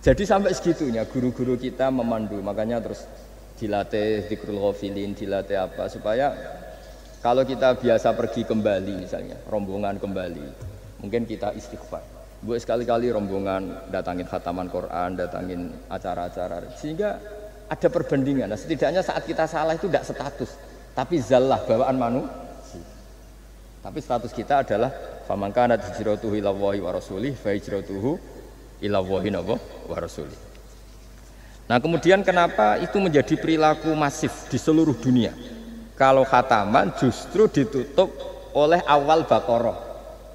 Jadi sampai segitunya guru-guru kita memandu, makanya terus dilatih dzikrul ghafilin, dilatih apa supaya kalau kita biasa pergi kembali misalnya, rombongan kembali, mungkin kita istighfar. Buat sekali-kali rombongan datangin khataman Quran, datangin acara-acara, sehingga ada perbandingan. Nah, setidaknya saat kita salah itu tidak status, tapi zallah bawaan manusia. Tapi status kita adalah faman kanat hijratuhu ila Allahi wa rasulih fa hijratuhu ila Allahi wa rasulih. Nah, kemudian kenapa itu menjadi perilaku masif di seluruh dunia? Kalau khataman justru ditutup oleh awal Baqarah.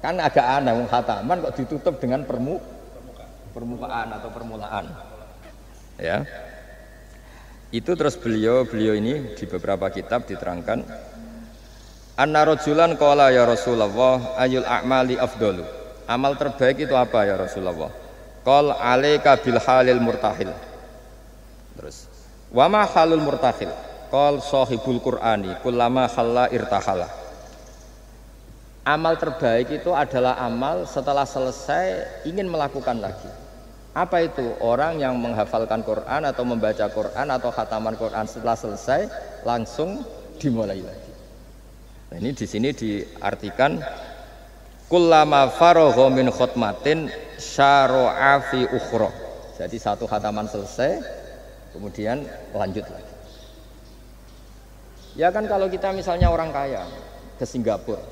Kan agak aneh khataman kok ditutup dengan permukaan atau permulaan. Ya. Itu terus beliau ini di beberapa kitab diterangkan anna rajulan qala ya Rasulullah ayul a'mali afdalu. Amal terbaik itu apa ya Rasulullah? Qal alaika bil halil murtahil. Terus wa ma halul murtahil? Qal sahibul qur'ani kullama khalla irtahala. Amal terbaik itu adalah amal setelah selesai ingin melakukan lagi. Apa itu? Orang yang menghafalkan Quran atau membaca Quran atau khataman Quran setelah selesai langsung dimulai lagi. Nah, ini di sini diartikan kullama faragha min khutmatin syara'a fi ukhra. Jadi satu khataman selesai kemudian lanjut lagi. Ya kan kalau kita misalnya orang kaya ke Singapura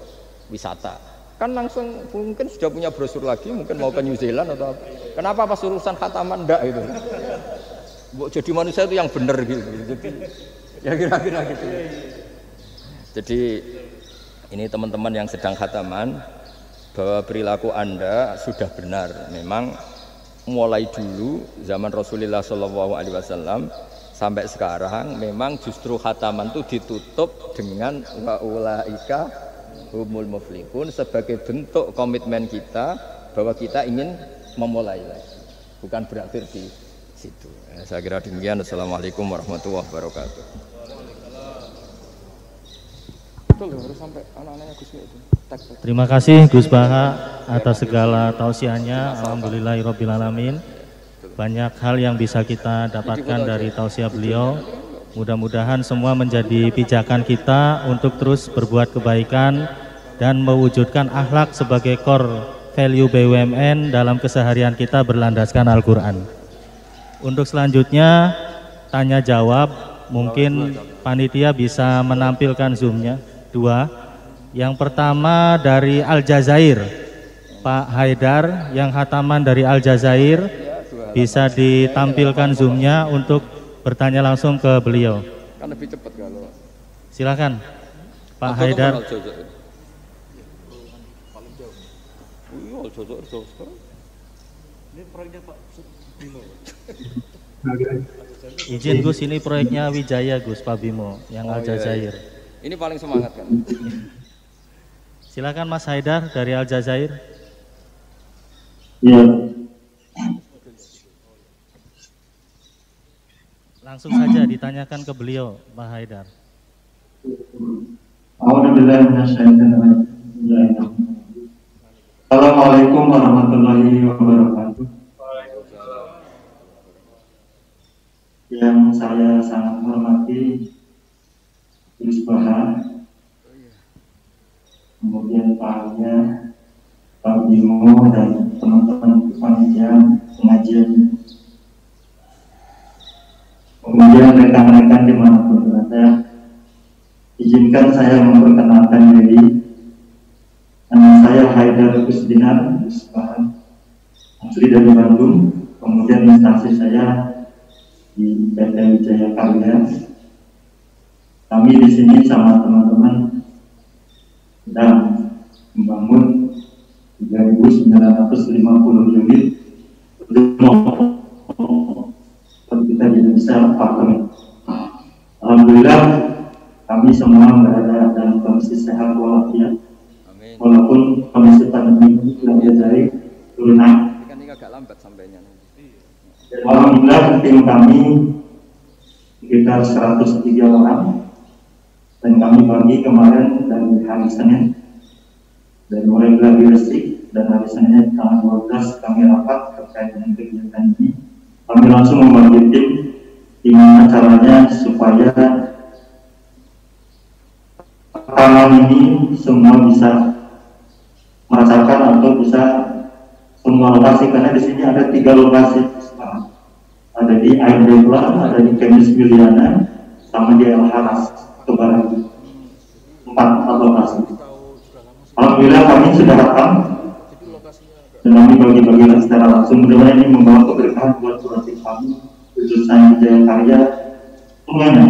wisata, kan langsung mungkin sudah punya brosur lagi, mungkin mau ke New Zealand atau apa. Kenapa pas urusan khataman ndak itu? Jadi manusia itu yang benar gitu. Jadi ya kira-kira gitu. Jadi ini teman-teman yang sedang khataman, bahwa perilaku Anda sudah benar. Memang mulai dulu zaman Rasulullah SAW sampai sekarang memang justru khataman itu ditutup dengan wa ulaika humul muflihun sebagai bentuk komitmen kita bahwa kita ingin memulai lagi, bukan berakhir di situ. Saya kira demikian. Assalamualaikum warahmatullahi wabarakatuh. Terima kasih Gus Baha atas segala tausiahnya. Alhamdulillahirabbil alamin. Banyak hal yang bisa kita dapatkan dari tausiah beliau. Mudah-mudahan semua menjadi pijakan kita untuk terus berbuat kebaikan dan mewujudkan akhlak sebagai core value BUMN dalam keseharian kita berlandaskan Al-Quran. Untuk selanjutnya tanya jawab, mungkin panitia bisa menampilkan zoomnya dua. Yang pertama dari Aljazair, Pak Haidar yang khataman dari Aljazair, bisa ditampilkan zoomnya untuk bertanya langsung ke beliau. Kan lebih cepat kalau. Silakan Pak Haidar. Ini proyeknya Pak Bimo. Izin Gus, ini proyeknya Wijaya Gus, Pak Bimo yang Aljazair. Ini paling semangat kan. Silakan Mas Haidar dari Aljazair. Ya. Langsung saja ditanyakan ke beliau, Pak Haidar. Assalamualaikum warahmatullahi wabarakatuh. Yang saya sangat hormati Gus Baha, kemudian Pak Alia, Pak Bimo, dan teman-teman panitia pengajian, kemudian rekan-rekan dimanapun berada. Izinkan saya memperkenalkan diri. Nama saya Haidar Kusdinar Kusbahan, asli dari Bandung. Kemudian instansi saya di PT Wijaya Karya. Kami di sini sama teman-teman sedang membangun 3.950 unit kita di Indonesia apartemen. Alhamdulillah kami semua berada dalam kondisi sehat walafiat. Walaupun kondisi pandemi ini tidak dari turunan. Ini kan agak lambat sampainya. Alhamdulillah tim kami sekitar 103 orang dan kami bagi kemarin dari hari Senin dan mulai gladi resik dan hari Senin tanggal 12 kami rapat terkait dengan kegiatan ini kami langsung membagi tim gimana caranya supaya rekaman ini semua bisa merasakan atau bisa semua lokasi, karena di sini ada 3 lokasi, ada di Air Depla, ada di Kemis Miliana, sama di El Haras Kebaran, 4 lokasi. Alhamdulillah kami sudah rekam dan kami bagi-bagikan secara langsung. Mudah-mudahan ini membawa keberkahan buat kurasi kami, khususnya Jaya Karya, semuanya,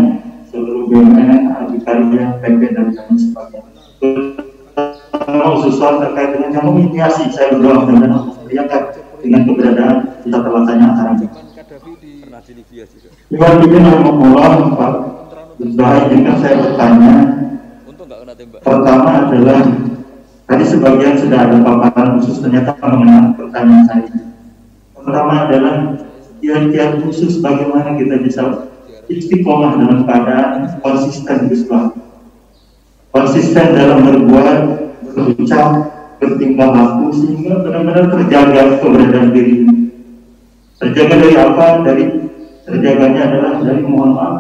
seluruh BUMN, Adikarya, PP dan kami sebagainya. Khususnya terkait dengan yang menginisiasi, saya berdoa mudah-mudahan Allah melihatkan dengan keberadaan kita terlaksananya acara ini. Iwan bikin Allah Pak, baik dengan saya bertanya. Pertama adalah tadi sebagian sudah ada paparan khusus, ternyata mengenai pertanyaan saya. Pertama adalah kiat-kiat khusus bagaimana kita bisa istiqomah dalam keadaan konsisten, konsisten dalam berbuat, berucap, bertingkah laku, sehingga benar-benar terjaga keberadaan diri. Terjaga dari apa? Terjaganya adalah dari mohon maaf.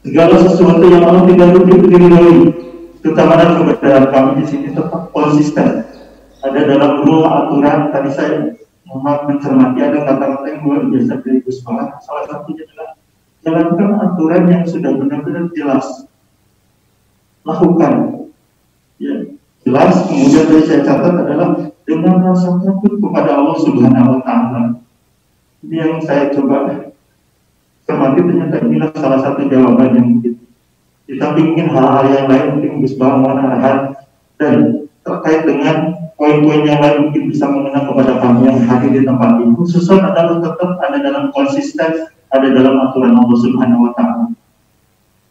Segala sesuatu yang Allah tidak ridhoi, terutama dalam keberadaan kami di sini tetap konsisten. Ada dalam rule aturan, tadi saya mencermati ada kata-kata yang luar biasa dari Gus Baha. Salah satunya adalah jalankan aturan yang sudah benar-benar jelas, lakukan. Ya, jelas. Kemudian dari saya catat adalah dengan rasa takut kepada Allah Subhanahu Wa Taala. Ini yang saya coba cermati, ternyata inilah salah satu jawaban yang mungkin. Kita mungkin hal-hal yang lain mungkin Gus Baha arahan dan terkait dengan poin-poin yang lain mungkin bisa mengenai kepada kami yang hadir di tempat ini. Khususnya adalah tetap ada dalam konsisten, ada dalam aturan Allah Subhanahu Wa Taala.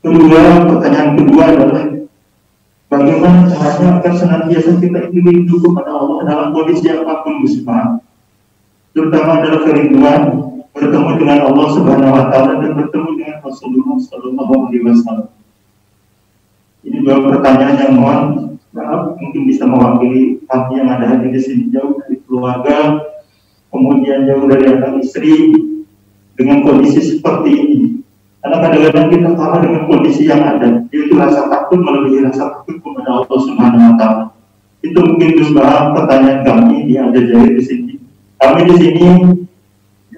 Kedua, pertanyaan kedua adalah bagaimana caranya agar senantiasa kita ini hidup kepada Allah dalam kondisi apapun, Gus Baha. Terutama adalah kerinduan bertemu dengan Allah Subhanahu Wa Taala dan bertemu dengan Rasulullah Sallallahu Alaihi Wasallam. Ini dua pertanyaan yang mohon maaf mungkin bisa mewakili kami yang ada hadir di sini, jauh dari keluarga, kemudian jauh dari anak istri, dengan kondisi seperti ini. Karena kadang-kadang kita kalah dengan kondisi yang ada, yaitu rasa takut melebihi rasa takut kepada Allah Subhanahu Wa Taala. Itu mungkin Gus Baha pertanyaan kami yang ada jahit di sini. Kami di sini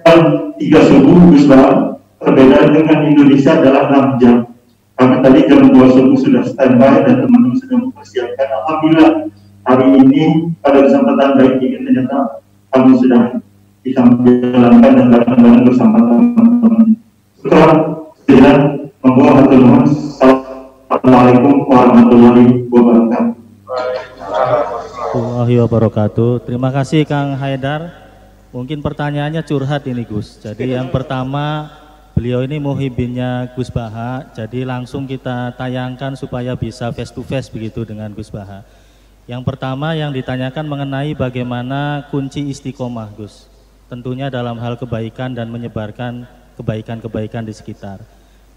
jam 3 subuh, Gus Baha. Perbedaan dengan Indonesia adalah 6 jam. Kami tadi jam 2 subuh sudah standby dan teman-teman sudah mempersiapkan. Alhamdulillah hari ini pada kesempatan baik ini ternyata kami sudah bisa menjalankan dan bareng-bareng bersama teman-teman. Setelah dengan membawa hatur nuhun. Assalamualaikum warahmatullahi wabarakatuh. Warahmatullahi wabarakatuh. Terima kasih Kang Haidar. Mungkin pertanyaannya curhat ini Gus. Jadi yang pertama, beliau ini muhibinnya Gus Baha, jadi langsung kita tayangkan supaya bisa face to face begitu dengan Gus Baha. Yang pertama yang ditanyakan mengenai bagaimana kunci istiqomah Gus. Tentunya dalam hal kebaikan dan menyebarkan kebaikan-kebaikan di sekitar.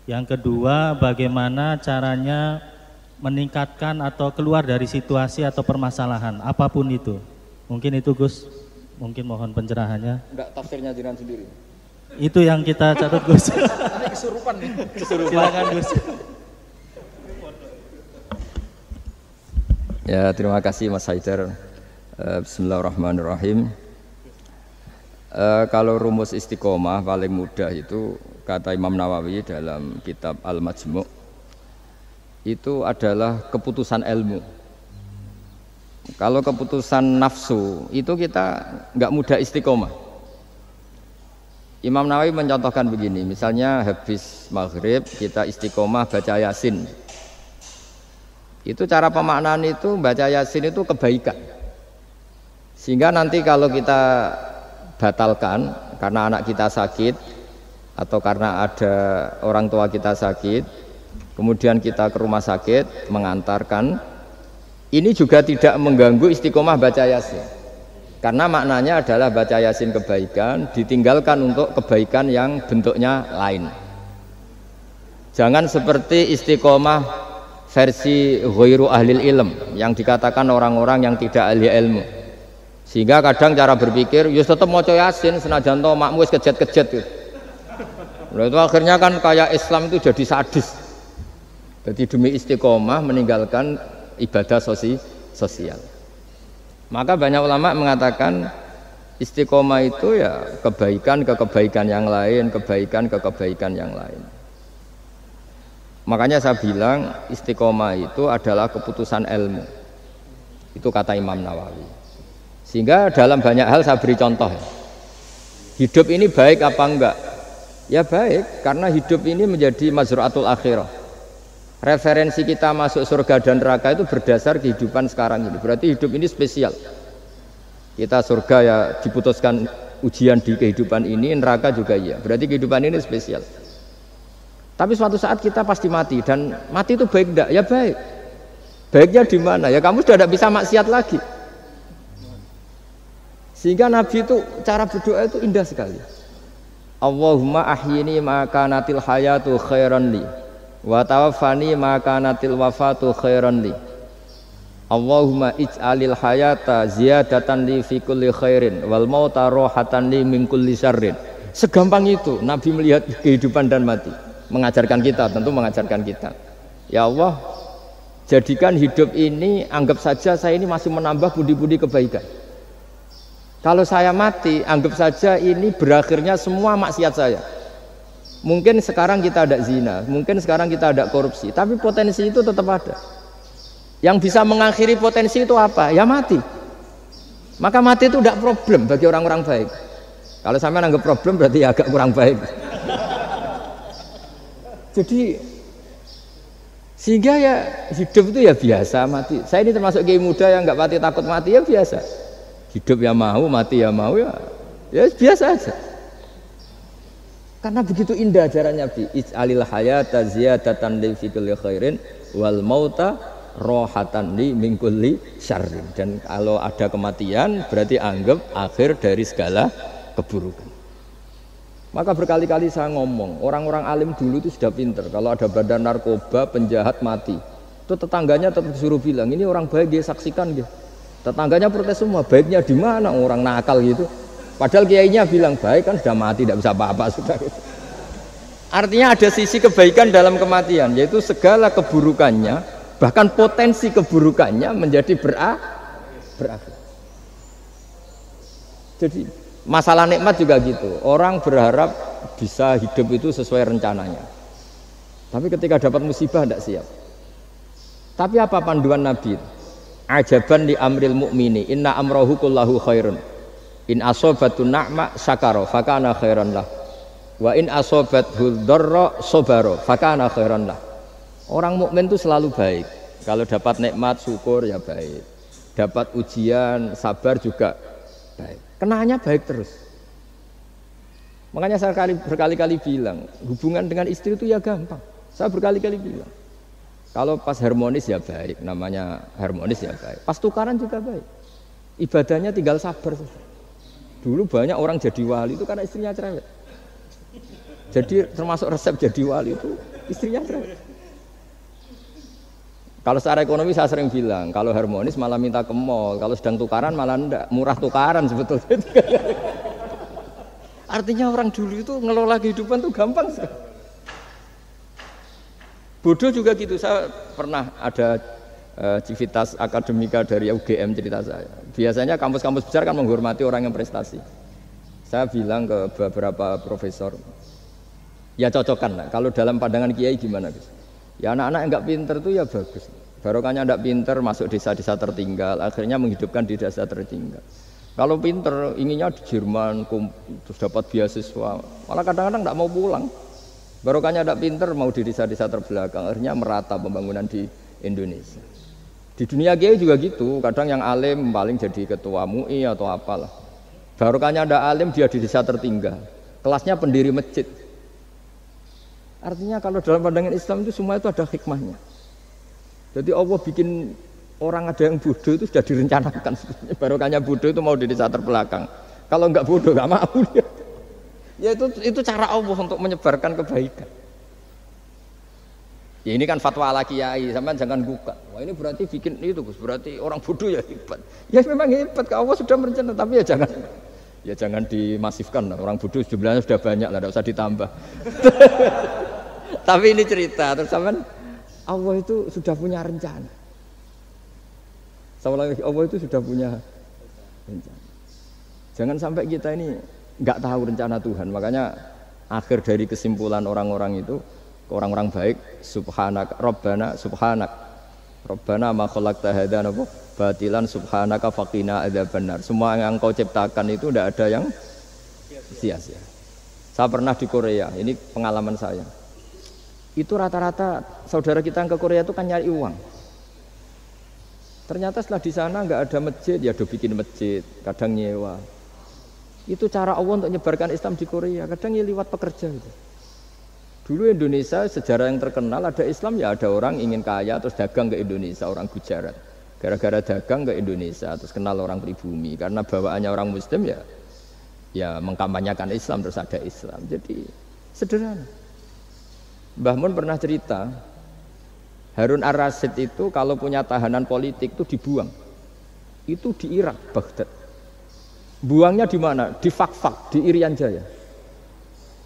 Yang kedua, bagaimana caranya meningkatkan atau keluar dari situasi atau permasalahan apapun itu. Mungkin itu Gus. Mungkin mohon pencerahannya. Enggak, tafsirnya jiran sendiri. Itu yang kita catat Gus. Ini kesurupan nih. Kesurupan. Silakan Gus. Ya, terima kasih Mas Haidar. Bismillahirrahmanirrahim. Kalau rumus istiqomah paling mudah itu kata Imam Nawawi dalam kitab Al-Majmu' itu adalah keputusan ilmu. Kalau keputusan nafsu itu kita nggak mudah istiqomah. Imam Nawawi mencontohkan begini, misalnya habis maghrib kita istiqomah baca Yasin. Itu cara pemaknaan itu baca Yasin itu kebaikan. Sehingga nanti kalau kita batalkan karena anak kita sakit atau karena ada orang tua kita sakit, kemudian kita ke rumah sakit mengantarkan, ini juga tidak mengganggu istiqomah baca Yasin. Karena maknanya adalah baca Yasin kebaikan, ditinggalkan untuk kebaikan yang bentuknya lain. Jangan seperti istiqomah versi ghairu ahlil ilm yang dikatakan orang-orang yang tidak ahli ilmu. Sehingga kadang cara berpikir, ya tetap maca Yasin senajan to makmu wis kejet-kejet gitu. Nah, itu akhirnya kan kayak Islam itu jadi sadis. Jadi demi istiqomah meninggalkan ibadah sosial. Maka banyak ulama mengatakan istiqomah itu ya kebaikan ke kebaikan yang lain, kebaikan ke kebaikan yang lain. Makanya saya bilang istiqomah itu adalah keputusan ilmu. Itu kata Imam Nawawi. Sehingga dalam banyak hal saya beri contoh. Hidup ini baik apa enggak? Ya baik, karena hidup ini menjadi mazru'atul akhirah. Referensi kita masuk surga dan neraka itu berdasar kehidupan sekarang ini. Berarti hidup ini spesial. Kita surga ya diputuskan ujian di kehidupan ini, neraka juga iya. Berarti kehidupan ini spesial. Tapi suatu saat kita pasti mati, dan mati itu baik enggak? Ya baik. Baiknya di mana? Ya kamu sudah tidak bisa maksiat lagi. Sehingga Nabi itu cara berdoa itu indah sekali. Allahumma ahyini ma kanatil hayatu khairan li wa tawaffani ma kanatil wafatu khairan li. Allahumma ij'alil hayata ziyadatan li fi kulli khairin wal mauta rohatan li min kulli syarrin. Segampang itu Nabi melihat kehidupan dan mati. Mengajarkan kita, tentu mengajarkan kita. Ya Allah, jadikan hidup ini, anggap saja saya ini masih menambah budi-budi kebaikan. Kalau saya mati, anggap saja ini berakhirnya semua maksiat saya. Mungkin sekarang kita ada zina, mungkin sekarang kita ada korupsi, tapi potensi itu tetap ada. Yang bisa mengakhiri potensi itu apa? Ya mati. Maka mati itu tidak problem bagi orang-orang baik. Kalau sampai anggap problem berarti agak kurang baik. Jadi sehingga ya hidup itu ya biasa, mati. Saya ini termasuk kiai muda yang nggak pati takut mati, ya biasa. Hidup ya mau, mati ya mau, ya biasa aja. Karena begitu indah ajaran Nabi. Ij'alil hayata ziyadatan li fi kulli khairin wal mauta rohatan li min kulli syarrin. Dan kalau ada kematian berarti anggap akhir dari segala keburukan. Maka berkali-kali saya ngomong, orang-orang alim dulu itu sudah pinter. Kalau ada badan narkoba, penjahat mati, itu tetangganya tetap disuruh bilang, ini orang baik, dia saksikan dia. Tetangganya protes semua, baiknya di mana orang nakal gitu. Padahal kiainya bilang baik kan sudah mati, tidak bisa apa-apa sudah. Artinya ada sisi kebaikan dalam kematian, yaitu segala keburukannya, bahkan potensi keburukannya menjadi berakhir. Jadi masalah nikmat juga gitu. Orang berharap bisa hidup itu sesuai rencananya. Tapi ketika dapat musibah tidak siap. Tapi apa panduan Nabi? Ajaban li amril mu'mini inna amrahu kullahu khairun in asobatu na'ma syakara fakana khairan lah wa in asobathu dharra sabara fakana khairan lah. Orang mukmin itu selalu baik. Kalau dapat nikmat syukur ya baik, dapat ujian sabar juga baik, kenaannya baik terus. Makanya saya berkali-kali bilang hubungan dengan istri itu ya gampang. Saya berkali-kali bilang kalau pas harmonis ya baik, namanya harmonis ya baik. Pas tukaran juga baik. Ibadahnya tinggal sabar. Dulu banyak orang jadi wali itu karena istrinya cerewet. Jadi termasuk resep jadi wali itu istrinya cerewet. Kalau secara ekonomi saya sering bilang, kalau harmonis malah minta ke mall, kalau sedang tukaran malah enggak, murah tukaran sebetulnya. Artinya orang dulu itu ngelola kehidupan tuh gampang sekali. Bodoh juga gitu. Saya pernah ada civitas akademika dari UGM cerita saya. Biasanya kampus-kampus besar kan menghormati orang yang prestasi. Saya bilang ke beberapa profesor, ya cocokkan lah. Kalau dalam pandangan kiai gimana Gus? Ya anak-anak yang nggak pinter itu ya bagus. Barokahnya nggak pinter masuk desa-desa tertinggal, akhirnya menghidupkan di desa tertinggal. Kalau pinter inginnya di Jerman, terus dapat beasiswa, malah kadang-kadang nggak mau pulang. Barokahnya tidak pinter mau di desa-desa terbelakang, akhirnya merata pembangunan di Indonesia. Di dunia kiai juga gitu, kadang yang alim paling jadi ketua MUI atau apalah. Barokahnya tidak alim dia di desa tertinggal, kelasnya pendiri masjid. Artinya kalau dalam pandangan Islam itu semua itu ada hikmahnya. Jadi Allah bikin orang ada yang bodoh itu sudah direncanakan. Barokahnya bodoh itu mau di desa terbelakang. Kalau enggak bodoh enggak mau dia. Ya itu cara Allah untuk menyebarkan kebaikan. Ya ini kan fatwa ala kiai, sampean jangan buka. Wah ini berarti bikin itu Gus, berarti orang bodoh ya hebat. Ya memang hebat, Allah sudah merencanakan, tapi ya jangan dimasifkan. Orang bodoh jumlahnya sudah banyak lah, tidak usah ditambah. Tapi ini cerita, terus sampean Allah itu sudah punya rencana. Allah itu sudah punya rencana. Jangan sampai kita ini nggak tahu rencana Tuhan. Makanya akhir dari kesimpulan orang-orang itu, orang-orang baik, subhanak rabbana subhanak rabbana ma khalaqta hadza batilan subhanaka faqina adzabannar. Semua yang kau ciptakan itu tidak ada yang sia-sia. Saya pernah di Korea, ini pengalaman saya. Itu rata-rata saudara kita yang ke Korea itu kan nyari uang. Ternyata setelah di sana nggak ada masjid, ya do bikin masjid, kadang nyewa. Itu cara Allah untuk menyebarkan Islam di Korea, kadang ya lewat pekerja gitu. Dulu Indonesia sejarah yang terkenal ada Islam ya ada orang ingin kaya terus dagang ke Indonesia, orang Gujarat. Gara-gara dagang ke Indonesia terus kenal orang pribumi karena bawaannya orang Muslim ya mengkampanyekan Islam terus ada Islam. Jadi sederhana. Mbah Mun pernah cerita Harun Ar-Rasyid itu kalau punya tahanan politik itu dibuang. Itu di Irak, Baghdad. Buangnya di mana? Di Fakfak, di Irian Jaya.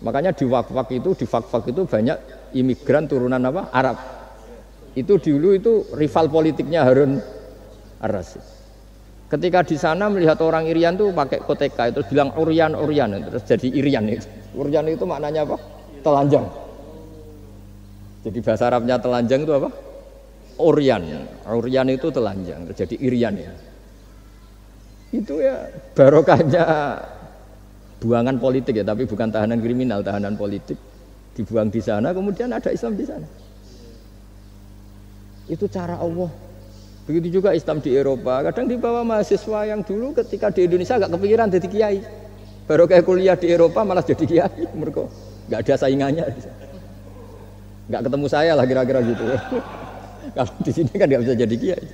Makanya di Fakfak itu banyak imigran turunan apa? Arab. Itu dulu itu rival politiknya Harun Ar-Rasyid. Ketika di sana melihat orang Irian tuh pakai koteka itu bilang Urian terus jadi Irian itu. Urian itu maknanya apa? Telanjang. Jadi bahasa Arabnya telanjang itu apa? Urian itu telanjang, jadi Irian ya. Itu ya barokahnya buangan politik ya, tapi bukan tahanan kriminal, tahanan politik dibuang di sana, kemudian ada Islam di sana. Itu cara Allah. Begitu juga Islam di Eropa, kadang dibawa mahasiswa yang dulu ketika di Indonesia agak kepikiran jadi kiai. Barokah kuliah di Eropa malah jadi kiai, mereka nggak ada saingannya. Nggak ketemu saya lah kira-kira gitu. Kalau di sini kan nggak bisa jadi kiai.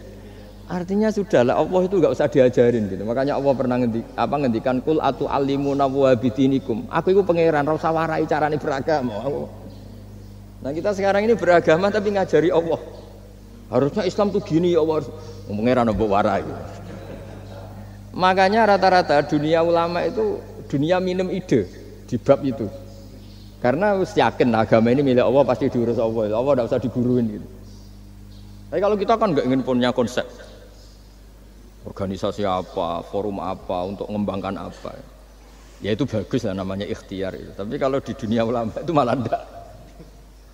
Artinya sudahlah Allah itu nggak usah diajarin gitu. Makanya Allah pernah ngendikan kul atu alimuna wa bidinikum. Aku itu pangeran, ora usah warai carane beragama. Nah kita sekarang ini beragama tapi ngajari Allah. Harusnya Islam tuh gini ya Allah. Pangeran mbok warai. Makanya rata-rata dunia ulama itu dunia minum ide di bab itu. Karena harus yakin agama ini milik Allah pasti diurus Allah. Allah tidak usah diguruin gitu. Tapi kalau kita kan nggak ingin punya konsep organisasi apa, forum apa untuk mengembangkan apa, ya itu bagus lah namanya ikhtiar itu. Tapi kalau di dunia ulama itu malah enggak.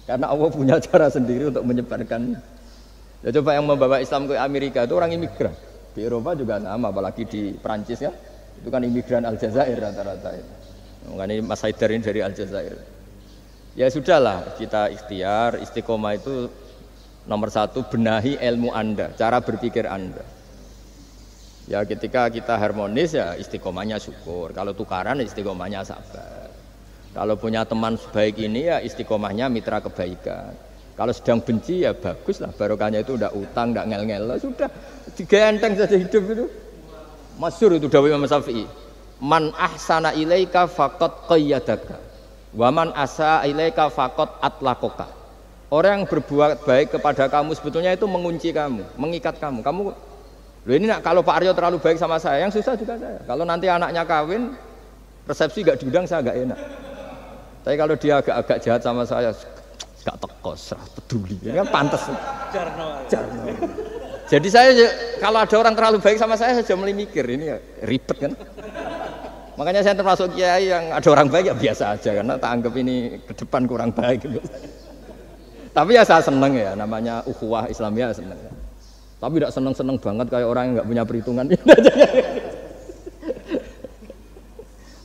Karena Allah punya cara sendiri untuk menyebarkan. Ya coba yang membawa Islam ke Amerika itu orang imigran. Di Eropa juga sama, apalagi di Prancis ya. Itu kan imigran Aljazair rata-rata itu. Makanya Mas Haidar ini dari Aljazair. Ya sudahlah, kita ikhtiar, istiqomah itu nomor satu, benahi ilmu Anda, cara berpikir Anda. Ya ketika kita harmonis ya istiqomahnya syukur, kalau tukaran istiqomahnya sabar. Kalau punya teman sebaik ini ya istiqomahnya mitra kebaikan. Kalau sedang benci ya bagus lah, barokahnya itu udah utang, udah ngel-ngel, sudah diganteng saja hidup itu. Masyhur itu dawuh Imam Syafi'i. Man ahsana ilaika faqad qayyadaka. Wa man asaa ilaika faqad atlaqaka. Orang yang berbuat baik kepada kamu sebetulnya itu mengunci kamu, mengikat kamu. Kamu loh ini kalau Pak Aryo terlalu baik sama saya, yang susah juga saya. Kalau nanti anaknya kawin, resepsi gak diundang saya gak enak. Tapi kalau dia agak-agak jahat sama saya, gak tekos, peduli. Ini kan pantas. Jarno. Jadi saya kalau ada orang terlalu baik sama saya sudah mulai mikir ini ya, ribet kan. Makanya saya termasuk kiai yang ada orang baik ya biasa aja karena tak anggap ini ke depan kurang baik gitu. Tapi ya saya seneng ya, namanya ukhuwah Islamiyah seneng. Tapi tidak seneng-seneng banget kayak orang yang nggak punya perhitungan.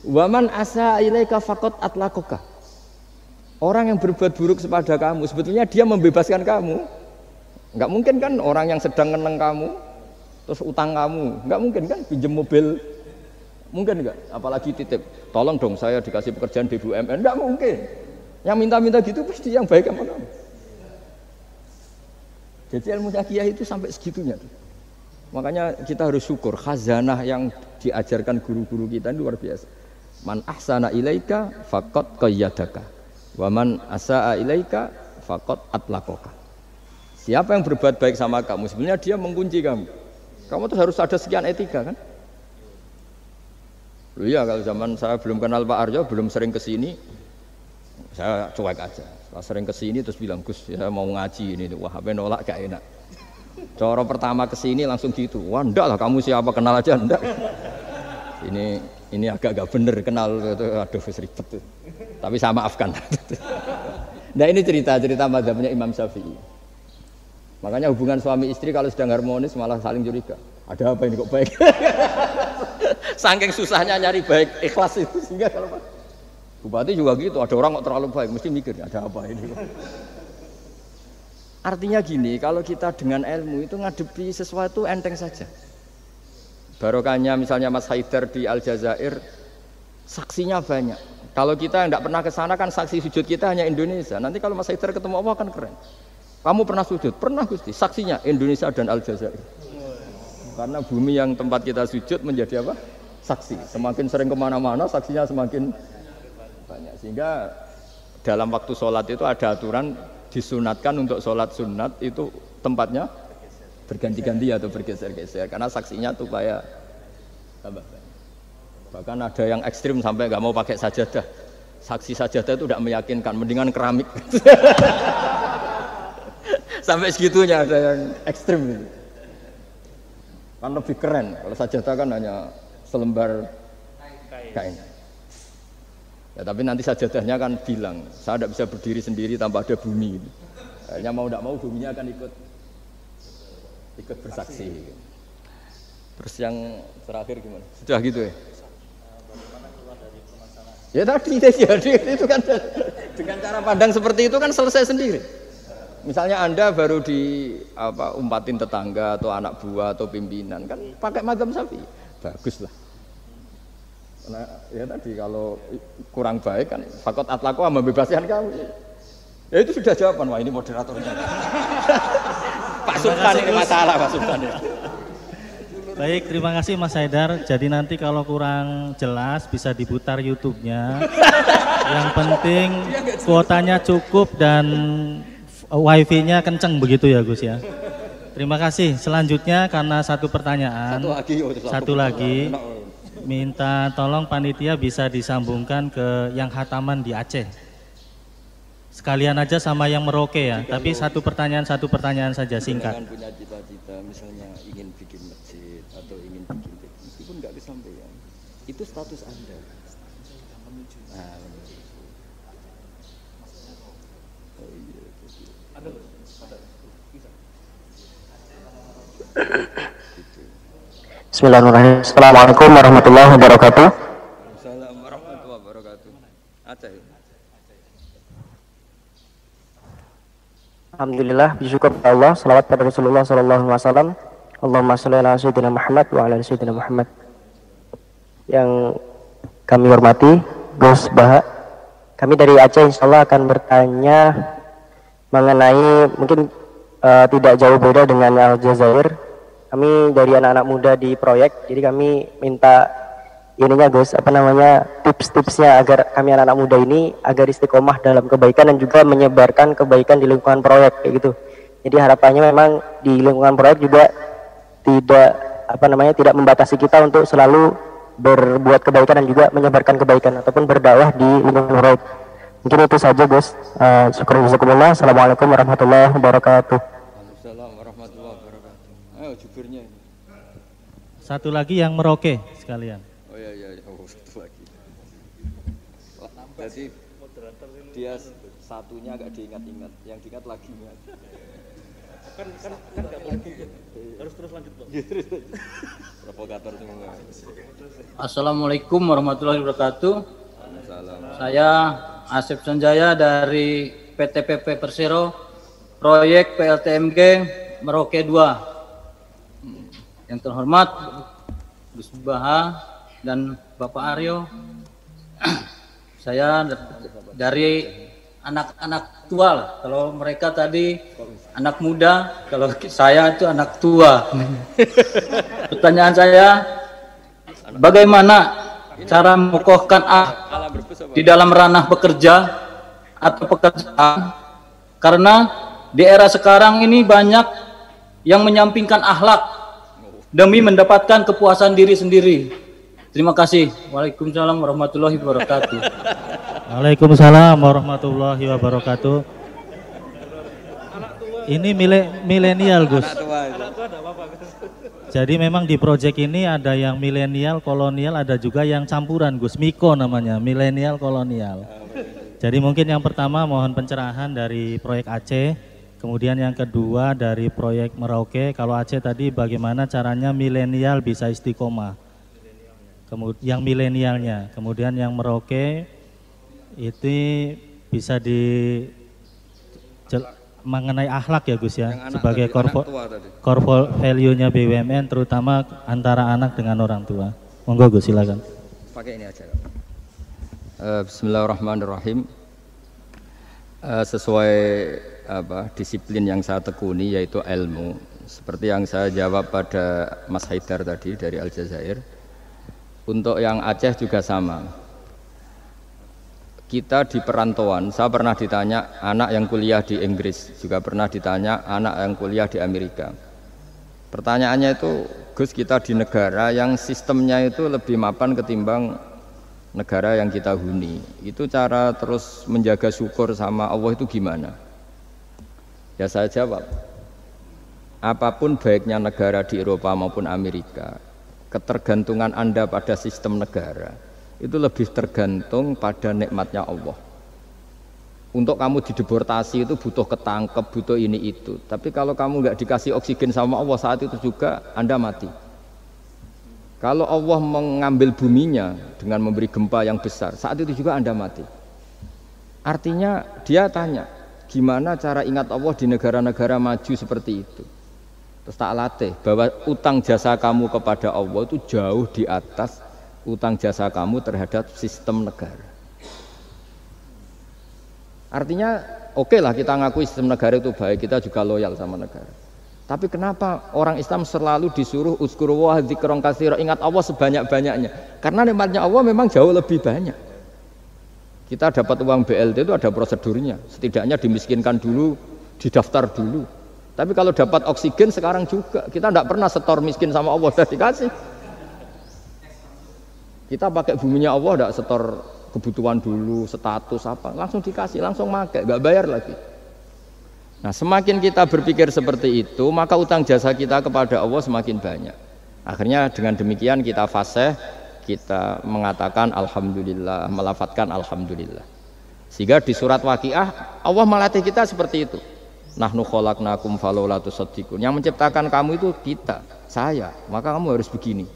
Waman asa ilaika faqad atlaqaka. Orang yang berbuat buruk kepada kamu sebetulnya dia membebaskan kamu. Nggak mungkin kan orang yang sedang ngeneng kamu terus utang kamu, nggak mungkin kan pinjam mobil, mungkin nggak? Apalagi titip, tolong dong saya dikasih pekerjaan di BUMN, nggak mungkin. Yang minta-minta gitu pasti yang baik sama kamu. Jadi ilmu kiai itu sampai segitunya. Makanya kita harus syukur khazanah yang diajarkan guru-guru kita ini luar biasa. Man ahsana ilaika faqad qayyadaka wa man asaa ilaika faqad atlaqaka. Siapa yang berbuat baik sama kamu, sebenarnya dia mengunci kamu. Kamu tuh harus ada sekian etika kan? Loh iya, kalau zaman saya belum kenal Pak Arjo, belum sering kesini, saya cuek aja. Setelah sering kesini terus bilang, Gus, saya mau ngaji ini, wah apa nolak gak enak. Cara pertama kesini langsung gitu, wah enggak lah kamu siapa, kenal aja enggak. Ini agak bener kenal, aduh ribet tuh. Tapi saya maafkan. Nah ini cerita mazhabnya Imam Syafi'i. Makanya hubungan suami istri kalau sedang harmonis malah saling curiga. Ada apa ini kok baik? Saking susahnya nyari baik ikhlas itu sehingga kalau bupati juga gitu, ada orang kok terlalu baik mesti mikir ada apa ini. Artinya gini, kalau kita dengan ilmu itu ngadepi sesuatu enteng saja. Barokahnya misalnya Mas Haidar di Aljazair, saksinya banyak. Kalau kita tidak pernah ke sana kan saksi sujud kita hanya Indonesia. Nanti kalau Mas Haidar ketemu Allah kan keren. Kamu pernah sujud? Pernah Gusti. Saksinya Indonesia dan Aljazair. Karena bumi yang tempat kita sujud menjadi apa? Saksi. Semakin sering kemana-mana saksinya semakin banyak. Sehingga dalam waktu sholat itu ada aturan disunatkan untuk sholat sunat itu tempatnya berganti-ganti atau bergeser-geser. Karena saksinya tuh kayak tambah banyak. Bahkan ada yang ekstrim sampai nggak mau pakai sajadah. Saksi sajadah itu tidak meyakinkan, mendingan keramik. Sampai segitunya ada yang ekstrim itu. Kan lebih keren. Kalau sajadah kan hanya selembar kain. Ya, tapi nanti sajadahnya kan bilang, saya tidak bisa berdiri sendiri tanpa ada bumi. Akhirnya mau tidak mau buminya akan ikut bersaksi. Terus yang terakhir gimana? Sudah gitu ya? Ya tadi itu kan dengan cara pandang seperti itu kan selesai sendiri. Misalnya Anda baru umpatin tetangga atau anak buah atau pimpinan kan pakai mazhab Syafi'i, bagus lah. Karena ya tadi kalau kurang baik kan fakot atlaku membebaskan kamu. Ya itu sudah jawaban. Wah ini moderatornya. Pak Sultan ini masalah Pak Sultan ya. Baik, terima kasih Mas Haidar. Jadi nanti kalau kurang jelas bisa diputar YouTube-nya. Yang penting kuotanya cukup dan wifi-nya kenceng begitu ya Gus ya. Terima kasih. Selanjutnya karena satu pertanyaan, satu lagi, minta tolong panitia bisa disambungkan ke yang khataman di Aceh. Sekalian aja sama yang Merauke ya. Tapi satu pertanyaan saja singkat. Jangan punya cita-cita misalnya ingin bikin masjid atau ingin bikin meskipun nggak kesampaian. Itu status Anda. Nah, Bismillahirrahmanirrahim. Assalamualaikum warahmatullahi wabarakatuh. Assalamualaikum warahmatullahi wabarakatuh. Aceh. Alhamdulillah, bersyukur kepada Allah, salawat pada Rasulullah sallallahu alaihi wasallam. Allahumma shalli ala sayyidina Muhammad wa ala sayyidina Muhammad. Yang kami hormati Gus Baha, kami dari Aceh insyaallah akan bertanya mengenai mungkin tidak jauh beda dengan Aljazair. Kami dari anak-anak muda di proyek, jadi kami minta ininya Gus, tips-tipsnya agar kami anak-anak muda ini agar istiqomah dalam kebaikan dan juga menyebarkan kebaikan di lingkungan proyek kayak gitu. Jadi harapannya memang di lingkungan proyek juga tidak membatasi kita untuk selalu berbuat kebaikan dan juga menyebarkan kebaikan ataupun berdakwah di lingkungan proyek. Mungkin itu saja Gus. Syukur-syukurullah. Assalamualaikum warahmatullahi wabarakatuh. Waalaikumsalam warahmatullahi wabarakatuh. Ayo jubirnya ini. Satu lagi yang Merauke sekalian. Oh iya, satu lagi. Jadi dia satunya agak diingat-ingat, yang diingat lagi ingat. Kan enggak boleh. Harus terus lanjut, Pak. Iya, terus. Provokator semua. Assalamualaikum warahmatullahi wabarakatuh. Assalamualaikum. Saya Asep Sanjaya dari PT PP Persero, proyek PLTMG Merauke 2. Yang terhormat Gus Baha dan Bapak Aryo. Saya dari anak-anak tua lah. Kalau mereka tadi anak muda, kalau saya itu anak tua. Pertanyaan saya, bagaimana cara mengokohkan di dalam ranah bekerja atau pekerjaan? Karena Di era sekarang ini banyak yang menyampingkan akhlak demi mendapatkan kepuasan diri sendiri. Terima kasih. Waalaikumsalam warahmatullahi wabarakatuh. Waalaikumsalam warahmatullahi wabarakatuh. Ini milenial, Gus. Jadi memang di proyek ini ada yang milenial, kolonial, ada juga yang campuran, Gus. Miko namanya, milenial kolonial. Jadi mungkin yang pertama mohon pencerahan dari proyek Aceh, kemudian yang kedua dari proyek Merauke. Kalau Aceh tadi bagaimana caranya milenial bisa istiqomah, kemudian yang milenialnya, kemudian yang Merauke itu bisa mengenai akhlak ya Gus ya, sebagai core value-nya BUMN terutama antara anak dengan orang tua. Monggo Gus, silakan. Pakai ini aja. Bismillahirrahmanirrahim. Sesuai disiplin yang saya tekuni yaitu ilmu. Seperti yang saya jawab pada Mas Haidar tadi dari Aljazair. Untuk yang Aceh juga sama. Kita di perantauan, saya pernah ditanya anak yang kuliah di Inggris, juga pernah ditanya anak yang kuliah di Amerika. Pertanyaannya itu, Gus, kita di negara yang sistemnya itu lebih mapan ketimbang negara yang kita huni. Itu cara terus menjaga syukur sama Allah itu gimana? Ya saya jawab, apapun baiknya negara di Eropa maupun Amerika, ketergantungan Anda pada sistem negara itu lebih tergantung pada nikmatnya Allah. Untuk kamu dideportasi itu butuh ketangkep, butuh ini itu. Tapi kalau kamu nggak dikasih oksigen sama Allah saat itu juga Anda mati. Kalau Allah mengambil buminya dengan memberi gempa yang besar, saat itu juga Anda mati. Artinya dia tanya, gimana cara ingat Allah di negara-negara maju seperti itu? Terus tak latih bahwa utang jasa kamu kepada Allah itu jauh di atas utang jasa kamu terhadap sistem negara. Artinya oke lah kita ngakui sistem negara itu baik, kita juga loyal sama negara. Tapi kenapa orang Islam selalu disuruh uzkuru wa dzikron katsira, ingat Allah sebanyak-banyaknya? Karena nikmatnya Allah memang jauh lebih banyak. Kita dapat uang BLT itu ada prosedurnya, setidaknya dimiskinkan dulu, didaftar dulu. Tapi kalau dapat oksigen sekarang juga, kita tidak pernah setor miskin sama Allah, sudah dikasih. Kita pakai buminya Allah, tidak setor kebutuhan dulu, status apa, langsung dikasih, langsung pakai, nggak bayar lagi. Nah semakin kita berpikir seperti itu, maka utang jasa kita kepada Allah semakin banyak. Akhirnya dengan demikian kita fasih, kita mengatakan Alhamdulillah, melafadzkan Alhamdulillah. Sehingga di surat Waqiah, Allah melatih kita seperti itu. Nahnu khalaqnakum falaula tusaddiqun. Yang menciptakan kamu itu kita, saya, maka kamu harus begini.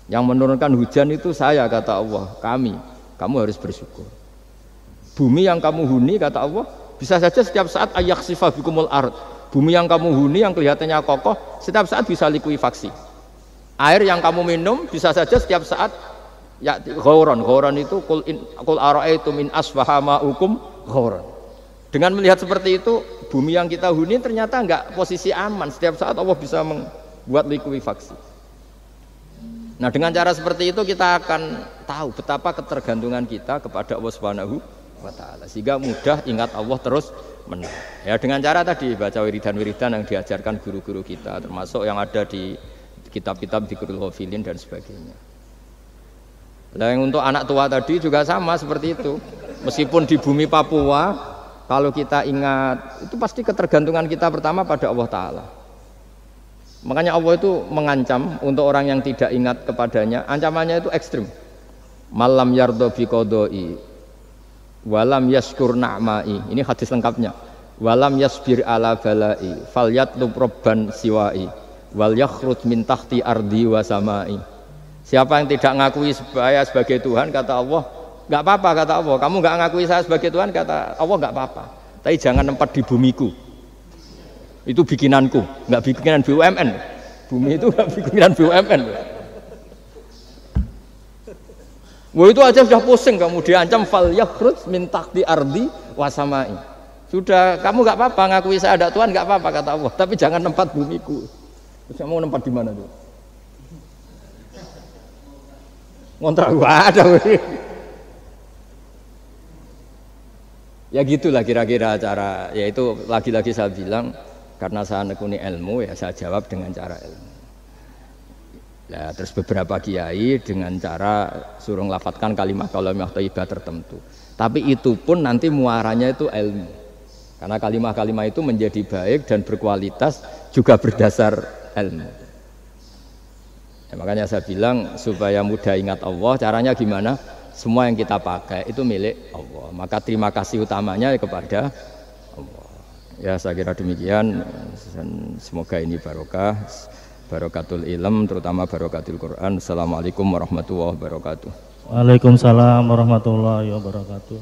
Yang menurunkan hujan itu saya, kata Allah, kamu harus bersyukur. Bumi yang kamu huni, kata Allah, bisa saja setiap saat ayakhsifa bikumul ard. Bumi yang kamu huni yang kelihatannya kokoh, setiap saat bisa likuifaksi. Air yang kamu minum bisa saja setiap saat ya ghauran itu qul ara'aitum min asbaha ma'ukum ghauran. Dengan melihat seperti itu, bumi yang kita huni ternyata enggak posisi aman, setiap saat Allah bisa membuat likuifaksi. Nah dengan cara seperti itu kita akan tahu betapa ketergantungan kita kepada Allah Subhanahu wa Ta'ala, sehingga mudah ingat Allah terus menerus. Ya dengan cara tadi baca wiridan-wiridan yang diajarkan guru-guru kita, termasuk yang ada di kitab-kitab Dzikrul Ghafilin dan sebagainya. Nah yang untuk anak tua tadi juga sama seperti itu. Meskipun di bumi Papua, kalau kita ingat itu pasti ketergantungan kita pertama pada Allah Ta'ala. Makanya Allah itu mengancam untuk orang yang tidak ingat kepadanya, ancamannya itu ekstrim. Malam yardo bi qodoi walam yaskur na'mai. Ini hadis lengkapnya. Walam yasbir ala balai falyatlub robban siwai wal yakhruj min tahti ardi wa samai. Siapa yang tidak ngakui saya sebagai Tuhan, kata Allah, enggak apa-apa, kata Allah. Kamu enggak ngakui saya sebagai Tuhan, kata Allah, enggak apa-apa. Tapi jangan nempat di bumiku. Itu bikinanku, enggak bikinan BUMN. Bumi itu enggak bikinan BUMN. Wah itu aja sudah pusing kamu, diancam fal yakhruj min tahti ardi wa samai. Sudah, kamu enggak apa-apa ngakui saya ada Tuhan, enggak apa-apa, kata Allah. Tapi jangan nempat bumiku. Terus kamu nempat di mana tuh? Ngontrak gua ada. Ya gitulah kira-kira cara, yaitu lagi-lagi saya bilang karena saya nekuni ilmu ya saya jawab dengan cara ilmu. Nah, terus beberapa kiai dengan cara suruh ngelafatkan kalimat-kalimat thayyibah tertentu. Tapi itu pun nanti muaranya itu ilmu. Karena kalimat-kalimat itu menjadi baik dan berkualitas juga berdasar ilmu. Ya, makanya saya bilang supaya mudah ingat Allah, caranya gimana? Semua yang kita pakai itu milik Allah. Maka terima kasih utamanya kepada Allah. Ya saya kira demikian. Semoga ini barokah. Barokatul ilm, terutama barokatul Quran. Assalamualaikum warahmatullahi wabarakatuh. Waalaikumsalam warahmatullahi wabarakatuh.